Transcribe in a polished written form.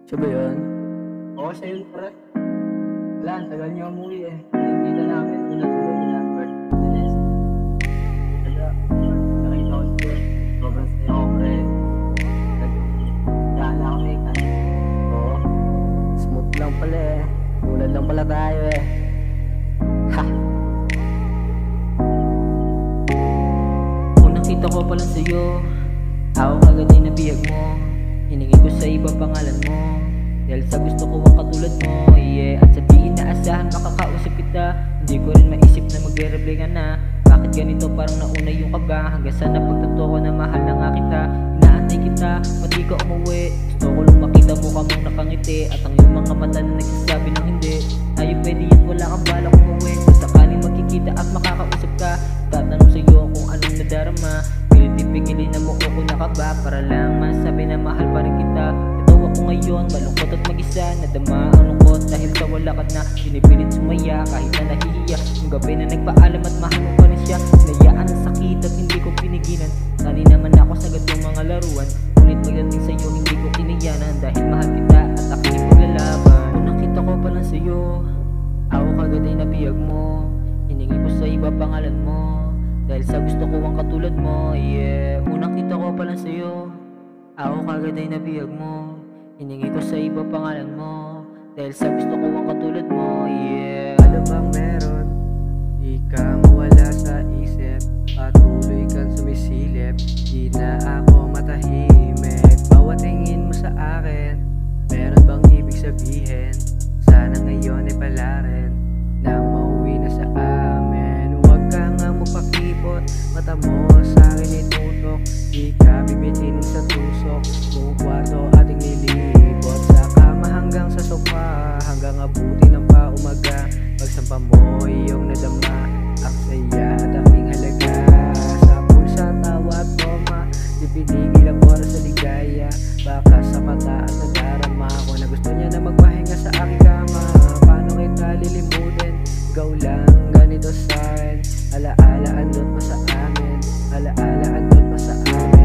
Siya ba yun? Oo, siya yun, pre. Wala, ang tagal niya umuwi eh. Pinagkita namin, pinatuloy niya, birthday. Kaya, nakita ko siya. Sobrang saya ko, pre. Nagdala kami, kasi. Oo. Smooth lang pala eh. Tulad lang pala tayo eh. Ha! Unang kita ko pa lang sa'yo, ako kagad ay nabihag mo. Hiningi ko sa iba pangalan mo, dahil sa gusto ko ang katulad mo, yeah. At sabihin na asahan makakausap kita, hindi ko rin maisip na magre-reply ka na. Bakit ganito parang nauna yung kaba, hanggang sa napagtanto ko na mahal na nga kita. Inaantay kita, pati ka umuwi, gusto ko lang makita mo ka mong nakangiti, at ang iyong mga mata na nagsasabi ng hindi. Tayo pwede at wala kang balak umuwi, kung sakaling magkikita at makakausap ka, tatanong sa'yo kung anong nadarama. Pilit-pigilin na mo ko nakaba, para lang masabi na mahal pa rin kita. Ito ako ngayon, malungkot at mag-isa, nadama ang lungkot dahil sa wala ka na. Pinipilit sumaya kahit na nahihiya, yung gabi na nagpaalam at mahal mo pa rin siya. Hinayaan ang sakit at hindi ko pinigilan, sanay naman ako sa gatong mga laruan. Ngunit pagdating sa'yo hindi ko kiniyanan, dahil mahal kita at aking paglalaban. Unang kita ko pa lang sa'yo, ako kagad ay nabihag mo. Hiningi ko sa iba pangalan mo, dahil sa gusto ko ang katulad mo, yeah. Unang kita ko pa lang sa'yo, ako kagad ay nabihag mo. Hiningi ko sa iba pangalan mo, dahil sa gusto ko ang katulad mo, yeah. Ano bang meron? Di ka mawala sa isip, patuloy kang sumisilip, di na ako matahimik. Bawat tingin mo sa akin, meron bang ibig sabihin? Sana ngayon ay pala rin nang mauwi na sa amin. Huwag ka nga mapakipot, mata mo sa akin itutok, di ka bibitinin sa tusok. Buong kwarto ating nilibot, sa kama hanggang sa sofa, hanggang abuti ng paumaga. Pagsampa mo iyong nadama, ang saya at aking halaga. Sa pulsa, tawa at toma, di pinigil ang oras sa ligaya. Baka sa mata at nadarama ko na gusto niya na magpahinga sa aking kama. Paano kita lilimutin? Ikaw lang ganito sa'kin. Alaala andot pa sa amin, alaala andot pa sa amin.